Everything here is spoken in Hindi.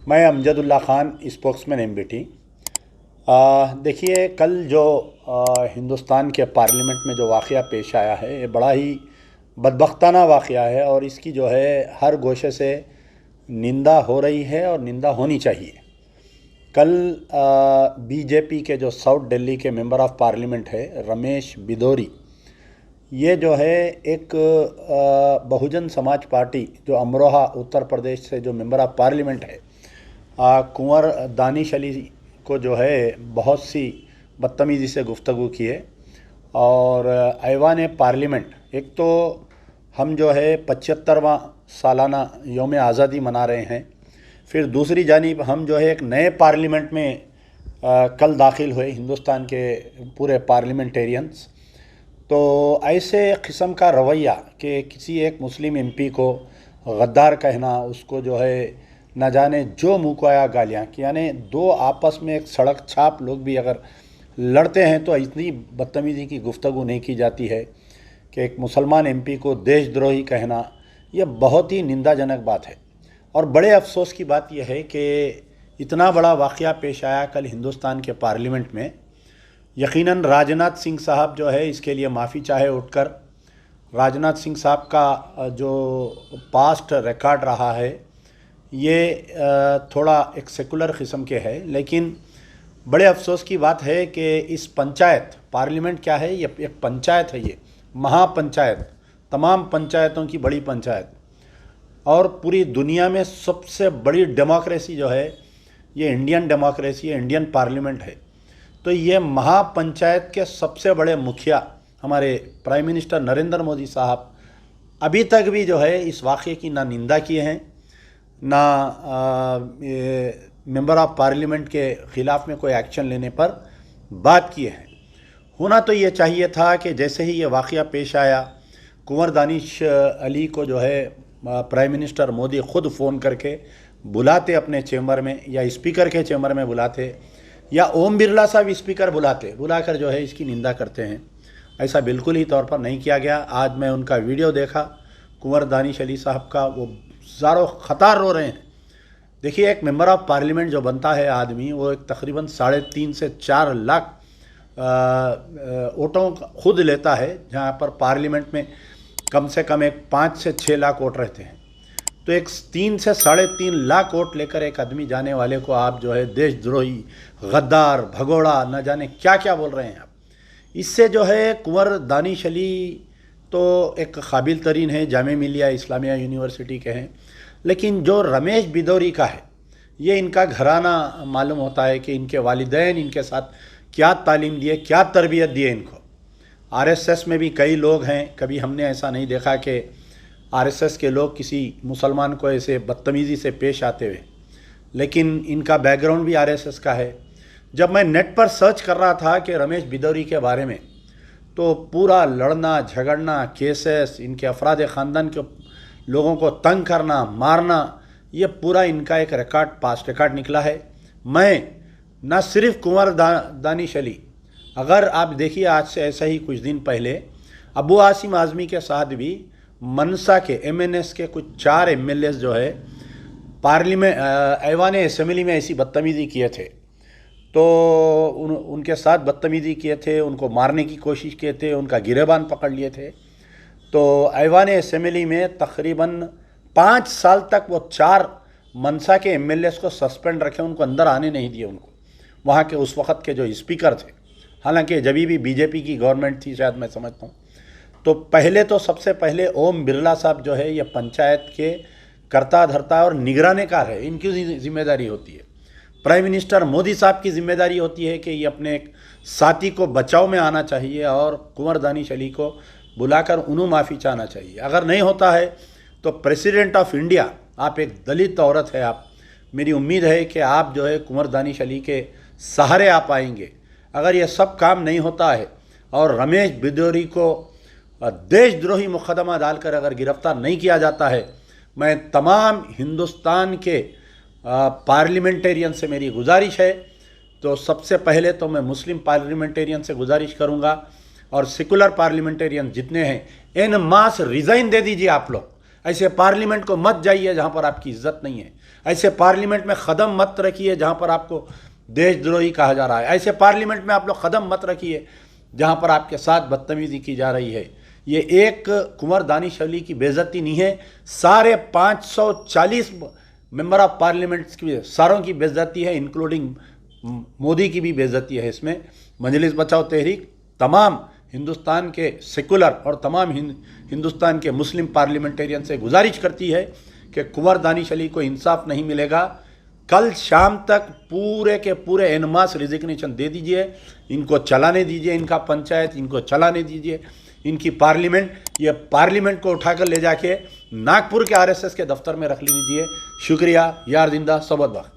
मैं अमजदुल्ला ख़ान स्पोक्समैन एमबीटी। देखिए, कल जो हिंदुस्तान के पार्लियामेंट में जो वाक़या पेश आया है, ये बड़ा ही बदबख्ताना वाक़या है और इसकी जो है हर गोशे से निंदा हो रही है और निंदा होनी चाहिए। कल बीजेपी के जो साउथ दिल्ली के मेंबर ऑफ़ पार्लियामेंट है रमेश बिदोरी, ये जो है एक बहुजन समाज पार्टी जो अमरोहा उत्तर प्रदेश से जो मेंबर ऑफ़ पार्लियामेंट है, कुंवर दानिश अली को जो है बहुत सी बदतमीज़ी से गुफ्तगू किए। और ऐवान पार्लियामेंट, एक तो हम जो है 75वां सालाना योम आज़ादी मना रहे हैं, फिर दूसरी जानिब हम जो है एक नए पार्लियामेंट में कल दाखिल हुए हिंदुस्तान के पूरे पार्लियामेंटेरियंस। तो ऐसे किस्म का रवैया कि किसी एक मुस्लिम एमपी को गद्दार कहना, उसको जो है न जाने जो मुँह को आया गालियाँ, यानी दो आपस में एक सड़क छाप लोग भी अगर लड़ते हैं तो इतनी बदतमीज़ी की गुफ्तगू नहीं की जाती है कि एक मुसलमान एमपी को देशद्रोही कहना, यह बहुत ही निंदाजनक बात है। और बड़े अफसोस की बात यह है कि इतना बड़ा वाक़या पेश आया कल हिंदुस्तान के पार्लियामेंट में। यकीनन राजनाथ सिंह साहब जो है इसके लिए माफ़ी चाहे उठकर। राजनाथ सिंह साहब का जो पास्ट रिकॉर्ड रहा है ये थोड़ा एक सेकुलर किस्म के है, लेकिन बड़े अफसोस की बात है कि इस पंचायत, पार्लियामेंट क्या है, ये एक पंचायत है, ये महापंचायत, तमाम पंचायतों की बड़ी पंचायत और पूरी दुनिया में सबसे बड़ी डेमोक्रेसी जो है ये इंडियन डेमोक्रेसी है, इंडियन पार्लियामेंट है। तो ये महापंचायत के सबसे बड़े मुखिया हमारे प्राइम मिनिस्टर नरेंद्र मोदी साहब अभी तक भी जो है इस वाक़े की ना निंदा किए हैं, ना मेंबर ऑफ़ पार्लियामेंट के ख़िलाफ़ में कोई एक्शन लेने पर बात किए हैं। होना तो ये चाहिए था कि जैसे ही ये वाक़या पेश आया, कुंवर दानिश अली को जो है प्राइम मिनिस्टर मोदी ख़ुद फ़ोन करके बुलाते अपने चैम्बर में, या स्पीकर के चैम्बर में बुलाते, या ओम बिरला साहब स्पीकर बुलाकर जो है इसकी निंदा करते हैं। ऐसा बिल्कुल ही तौर पर नहीं किया गया। आज मैं उनका वीडियो देखा कुंवर दानिश अली साहब का, वो ज़ारो ख़तार रो रहे हैं। देखिए, एक मेंबर ऑफ़ पार्लियामेंट जो बनता है आदमी, वो एक तकरीबन 3.5 से 4 लाख वोटों खुद लेता है, जहाँ पर पार्लियामेंट में कम से कम एक 5 से 6 लाख वोट रहते हैं। तो एक 3 से 3.5 लाख वोट लेकर एक आदमी जाने वाले को आप जो है देशद्रोही, गद्दार, भगोड़ा, न जाने क्या क्या बोल रहे हैं आप। इससे जो है कुंवर दानिश अली तो एक काबिल तरीन है, जामिया मिलिया इस्लामिया यूनिवर्सिटी के हैं, लेकिन जो रमेश बिदोरी का है, ये इनका घराना मालूम होता है कि इनके वालिदैन इनके साथ क्या तालीम दिए, क्या तरबियत दिए इनको। आरएसएस में भी कई लोग हैं, कभी हमने ऐसा नहीं देखा कि आरएसएस के लोग किसी मुसलमान को ऐसे बदतमीज़ी से पेश आते हुए, लेकिन इनका बैकग्राउंड भी आरएसएस का है। जब मैं नेट पर सर्च कर रहा था कि रमेश बिदोरी के बारे में, तो पूरा लड़ना झगड़ना, केसेस, इनके अफराद ख़ानदान के लोगों को तंग करना, मारना, ये पूरा इनका एक रिकॉर्ड, पास्ट रिकॉर्ड निकला है। मैं न सिर्फ कुंवर दानिश अली, अगर आप देखिए आज से ऐसा ही कुछ दिन पहले अबू आसिम आज़मी के साथ भी मनसा के एमएनएस के कुछ 4 एमएलएस जो है पार्लियामेंट ऐवान असेंबली में ऐसी बदतमीज़ी किए थे। तो उनके साथ बदतमीज़ी किए थे, उनको मारने की कोशिश किए थे, उनका गिरेबान पकड़ लिए थे। तो ऐवान असेंबली में तकरीबन 5 साल तक वो 4 मनसा के एमएलएस को सस्पेंड रखे, उनको अंदर आने नहीं दिए, उनको वहाँ के उस वक़्त के जो स्पीकर थे, हालांकि जब भी बीजेपी की गवर्नमेंट थी शायद, मैं समझता हूँ। तो पहले तो सबसे पहले ओम बिरला साहब जो है ये पंचायत के कर्ता धर्ता और निगरानेकार है, इनकी जिम्मेदारी होती है। प्राइम मिनिस्टर मोदी साहब की जिम्मेदारी होती है कि ये अपने एक साथी को बचाव में आना चाहिए और कुंवर दानिश अली को बुलाकर उन्हें माफ़ी चाहना चाहिए। अगर नहीं होता है तो प्रेसिडेंट ऑफ इंडिया, आप एक दलित औरत है, आप, मेरी उम्मीद है कि आप जो है कुंवर दानिश अली के सहारे आप आएंगे। अगर ये सब काम नहीं होता है और रमेश बिदोरी को देशद्रोही मुकदमा डालकर अगर गिरफ्तार नहीं किया जाता है, मैं तमाम हिंदुस्तान के पार्लियामेंटेरियन से मेरी गुजारिश है, तो सबसे पहले तो मैं मुस्लिम पार्लियामेंटेरियन से गुजारिश करूंगा और सेकुलर पार्लियामेंटेरियन जितने हैं, इन मास रिज़ाइन दे दीजिए। आप लोग ऐसे पार्लियामेंट को मत जाइए जहां पर आपकी इज्जत नहीं है। ऐसे पार्लियामेंट में कदम मत रखिए जहाँ पर आपको देशद्रोही कहा जा रहा है। ऐसे पार्लियामेंट में आप लोग कदम मत रखिए जहाँ पर आपके साथ बदतमीज़ी की जा रही है। ये एक कुंवर दानिश अली की बेइज्जती नहीं है, सारे 540 मेंबर ऑफ पार्लियामेंट की सारों की बेइज्जती है, इंक्लूडिंग मोदी की भी बेइज्जती है। इसमें मजलिस बचाओ तहरीक तमाम हिंदुस्तान के सेकुलर और तमाम हिंदुस्तान के मुस्लिम पार्लियामेंटेरियन से गुजारिश करती है कि कुंवर दानिश अली को इंसाफ नहीं मिलेगा। कल शाम तक पूरे के पूरे एनमास रिजिग्नेशन दे दीजिए, इनको चलाने दीजिए, इनका पंचायत इनको चलाने दीजिए, इनकी पार्लियामेंट, ये पार्लियामेंट को उठाकर ले जाके नागपुर के आरएसएस के दफ्तर में रख लीजिए। शुक्रिया, यार जिंदा सबद वक्त।